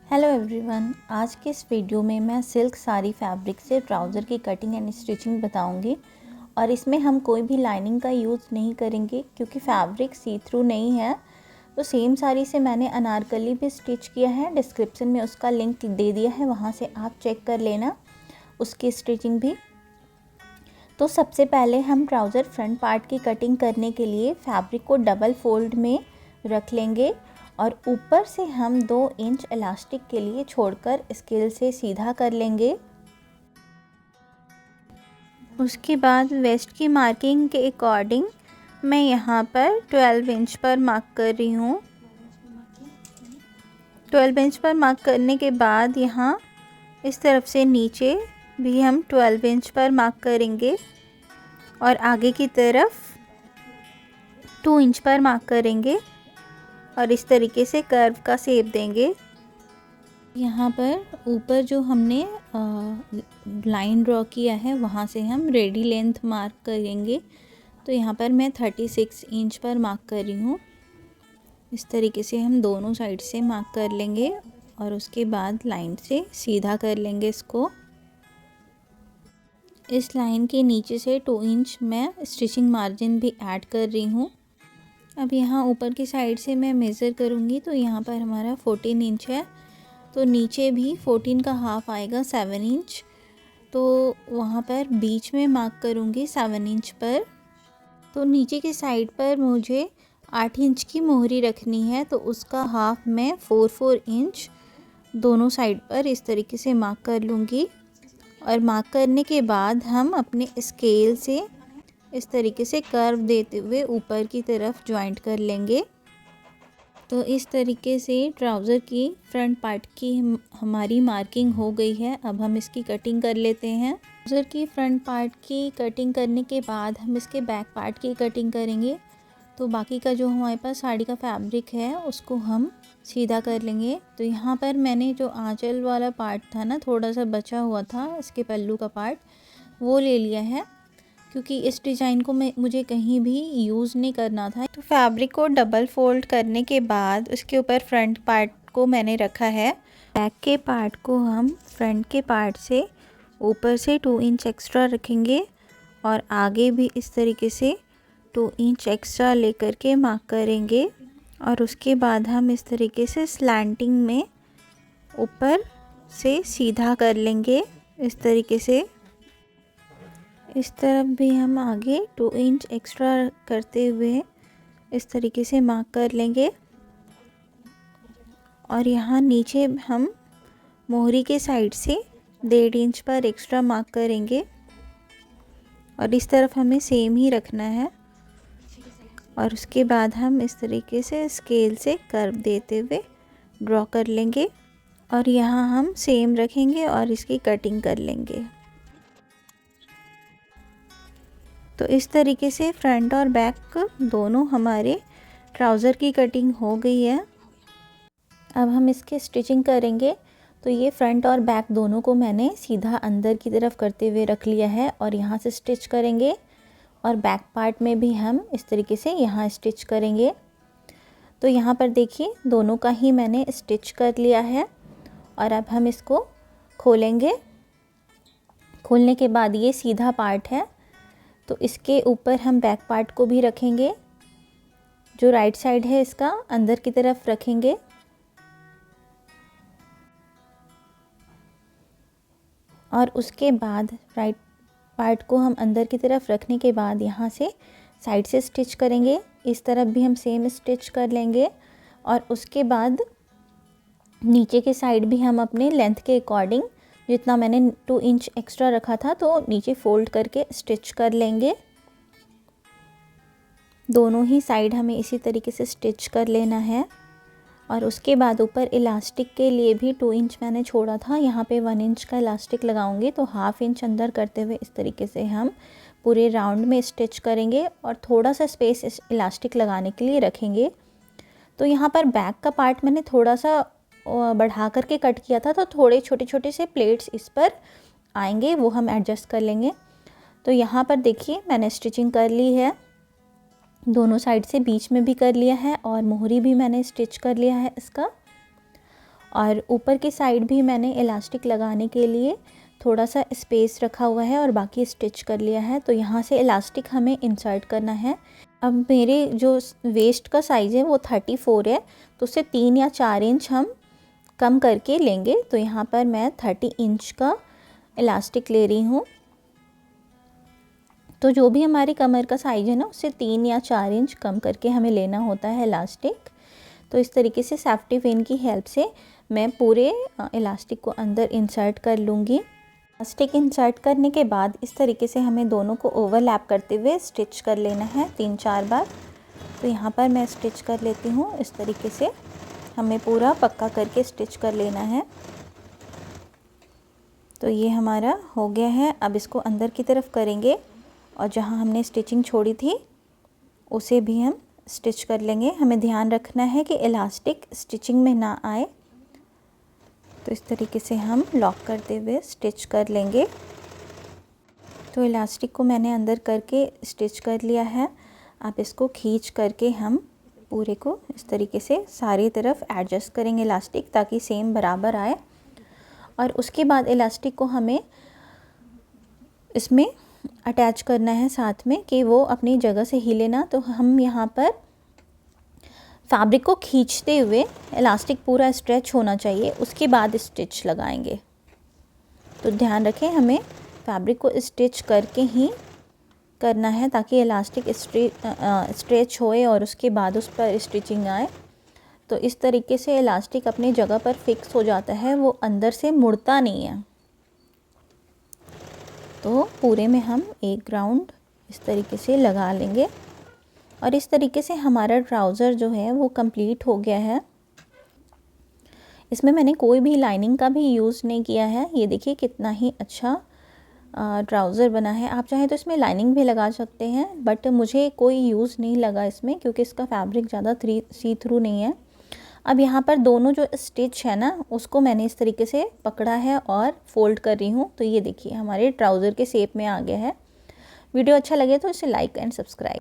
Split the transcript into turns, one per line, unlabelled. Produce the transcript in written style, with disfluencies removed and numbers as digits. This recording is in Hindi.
हेलो एवरीवन, आज के इस वीडियो में मैं सिल्क साड़ी फैब्रिक से ट्राउज़र की कटिंग एंड स्टिचिंग बताऊंगी। और इसमें हम कोई भी लाइनिंग का यूज़ नहीं करेंगे क्योंकि फैब्रिक सी थ्रू नहीं है। तो सेम साड़ी से मैंने अनारकली भी स्टिच किया है, डिस्क्रिप्शन में उसका लिंक दे दिया है, वहाँ से आप चेक कर लेना उसकी स्टिचिंग भी। तो सबसे पहले हम ट्राउज़र फ्रंट पार्ट की कटिंग करने के लिए फैब्रिक को डबल फोल्ड में रख लेंगे और ऊपर से हम 2 इंच इलास्टिक के लिए छोड़कर स्केल से सीधा कर लेंगे। उसके बाद वेस्ट की मार्किंग के अकॉर्डिंग मैं यहाँ पर 12 इंच पर मार्क कर रही हूँ। 12 इंच पर मार्क करने के बाद यहाँ इस तरफ से नीचे भी हम 12 इंच पर मार्क करेंगे और आगे की तरफ 2 इंच पर मार्क करेंगे और इस तरीके से कर्व का शेप देंगे। यहाँ पर ऊपर जो हमने लाइन ड्रॉ किया है वहाँ से हम रेडी लेंथ मार्क करेंगे। तो यहाँ पर मैं 36 इंच पर मार्क कर रही हूँ। इस तरीके से हम दोनों साइड से मार्क कर लेंगे और उसके बाद लाइन से सीधा कर लेंगे इसको। इस लाइन के नीचे से 2 इंच मैं स्टिचिंग मार्जिन भी ऐड कर रही हूँ। अब यहाँ ऊपर की साइड से मैं मेज़र करूँगी तो यहाँ पर हमारा 14 इंच है, तो नीचे भी 14 का हाफ आएगा 7 इंच। तो वहाँ पर बीच में मार्क करूँगी 7 इंच पर। तो नीचे की साइड पर मुझे 8 इंच की मोहरी रखनी है, तो उसका हाफ मैं 4 इंच दोनों साइड पर इस तरीके से मार्क कर लूँगी। और मार्क करने के बाद हम अपने स्केल से इस तरीके से कर्व देते हुए ऊपर की तरफ जॉइंट कर लेंगे। तो इस तरीके से ट्राउज़र की फ्रंट पार्ट की हमारी मार्किंग हो गई है। अब हम इसकी कटिंग कर लेते हैं। ट्राउज़र की फ्रंट पार्ट की कटिंग करने के बाद हम इसके बैक पार्ट की कटिंग करेंगे। तो बाकी का जो हमारे पास साड़ी का फैब्रिक है उसको हम सीधा कर लेंगे। तो यहाँ पर मैंने जो आंचल वाला पार्ट था ना, थोड़ा सा बचा हुआ था इसके पल्लू का पार्ट, वो ले लिया है क्योंकि इस डिज़ाइन को मुझे कहीं भी यूज़ नहीं करना था। तो फैब्रिक को डबल फोल्ड करने के बाद उसके ऊपर फ्रंट पार्ट को मैंने रखा है। बैक के पार्ट को हम फ्रंट के पार्ट से ऊपर से 2 इंच एक्स्ट्रा रखेंगे और आगे भी इस तरीके से 2 इंच एक्स्ट्रा लेकर के मार्क करेंगे। और उसके बाद हम इस तरीके से स्लैंटिंग में ऊपर से सीधा कर लेंगे। इस तरीके से इस तरफ भी हम आगे 2 इंच एक्स्ट्रा करते हुए इस तरीके से मार्क कर लेंगे। और यहाँ नीचे हम मोहरी के साइड से 1.5 इंच पर एक्स्ट्रा मार्क करेंगे और इस तरफ हमें सेम ही रखना है। और उसके बाद हम इस तरीके से स्केल से कर्व देते हुए ड्रॉ कर लेंगे और यहाँ हम सेम रखेंगे और इसकी कटिंग कर लेंगे। तो इस तरीके से फ्रंट और बैक दोनों हमारे ट्राउज़र की कटिंग हो गई है। अब हम इसके स्टिचिंग करेंगे। तो ये फ्रंट और बैक दोनों को मैंने सीधा अंदर की तरफ करते हुए रख लिया है और यहाँ से स्टिच करेंगे। और बैक पार्ट में भी हम इस तरीके से यहाँ स्टिच करेंगे। तो यहाँ पर देखिए दोनों का ही मैंने स्टिच कर लिया है। और अब हम इसको खोलेंगे। खोलने के बाद ये सीधा पार्ट है, तो इसके ऊपर हम बैक पार्ट को भी रखेंगे। जो राइट साइड है इसका अंदर की तरफ रखेंगे और उसके बाद राइट पार्ट को हम अंदर की तरफ रखने के बाद यहाँ से साइड से स्टिच करेंगे। इस तरफ भी हम सेम स्टिच कर लेंगे और उसके बाद नीचे के साइड भी हम अपने लेंथ के अकॉर्डिंग, जितना मैंने 2 इंच एक्स्ट्रा रखा था, तो नीचे फोल्ड करके स्टिच कर लेंगे। दोनों ही साइड हमें इसी तरीके से स्टिच कर लेना है। और उसके बाद ऊपर इलास्टिक के लिए भी 2 इंच मैंने छोड़ा था, यहाँ पे 1 इंच का इलास्टिक लगाऊंगी। तो हाफ इंच अंदर करते हुए इस तरीके से हम पूरे राउंड में स्टिच करेंगे और थोड़ा सा स्पेस इस इलास्टिक लगाने के लिए रखेंगे। तो यहाँ पर बैक का पार्ट मैंने थोड़ा सा बढ़ा करके कट किया था, तो थोड़े छोटे छोटे से प्लेट्स इस पर आएंगे, वो हम एडजस्ट कर लेंगे। तो यहाँ पर देखिए मैंने स्टिचिंग कर ली है, दोनों साइड से बीच में भी कर लिया है और मोहरी भी मैंने स्टिच कर लिया है इसका। और ऊपर की साइड भी मैंने इलास्टिक लगाने के लिए थोड़ा सा स्पेस रखा हुआ है और बाकी स्टिच कर लिया है। तो यहाँ से इलास्टिक हमें इंसर्ट करना है। अब मेरे जो वेस्ट का साइज़ है वो 34 है, तो उससे 3 या 4 इंच हम कम करके लेंगे। तो यहाँ पर मैं 30 इंच का इलास्टिक ले रही हूँ। तो जो भी हमारी कमर का साइज़ है ना, उससे 3 या 4 इंच कम करके हमें लेना होता है इलास्टिक। तो इस तरीके से सेफ्टी पिन की हेल्प से मैं पूरे इलास्टिक को अंदर इंसर्ट कर लूँगी। इलास्टिक इंसर्ट करने के बाद इस तरीके से हमें दोनों को ओवरलैप करते हुए स्टिच कर लेना है 3-4 बार। तो यहाँ पर मैं स्टिच कर लेती हूँ। इस तरीके से हमें पूरा पक्का करके स्टिच कर लेना है। तो ये हमारा हो गया है। अब इसको अंदर की तरफ करेंगे और जहाँ हमने स्टिचिंग छोड़ी थी उसे भी हम स्टिच कर लेंगे। हमें ध्यान रखना है कि इलास्टिक स्टिचिंग में ना आए। तो इस तरीके से हम लॉक करते हुए स्टिच कर लेंगे। तो इलास्टिक को मैंने अंदर करके स्टिच कर लिया है। अब इसको खींच करके हम पूरे को इस तरीके से सारी तरफ एडजस्ट करेंगे इलास्टिक, ताकि सेम बराबर आए। और उसके बाद इलास्टिक को हमें इसमें अटैच करना है साथ में, कि वो अपनी जगह से हिले ना। तो हम यहाँ पर फैब्रिक को खींचते हुए इलास्टिक पूरा स्ट्रेच होना चाहिए, उसके बाद स्टिच लगाएंगे। तो ध्यान रखें, हमें फैब्रिक को स्टिच करके ही करना है ताकि इलास्टिक स्ट्रेच होए और उसके बाद उस पर स्टिचिंग आए। तो इस तरीके से इलास्टिक अपनी जगह पर फिक्स हो जाता है, वो अंदर से मुड़ता नहीं है। तो पूरे में हम एक राउंड इस तरीके से लगा लेंगे और इस तरीके से हमारा ट्राउज़र जो है वो कंप्लीट हो गया है। इसमें मैंने कोई भी लाइनिंग का भी यूज़ नहीं किया है। ये देखिए कितना ही अच्छा ट्राउज़र बना है। आप चाहें तो इसमें लाइनिंग भी लगा सकते हैं, बट मुझे कोई यूज़ नहीं लगा इसमें, क्योंकि इसका फैब्रिक ज़्यादा सी थ्रू नहीं है। अब यहाँ पर दोनों जो स्टिच है ना, उसको मैंने इस तरीके से पकड़ा है और फोल्ड कर रही हूँ। तो ये देखिए हमारे ट्राउज़र के शेप में आ गया है। वीडियो अच्छा लगे तो इसे लाइक एंड सब्सक्राइब।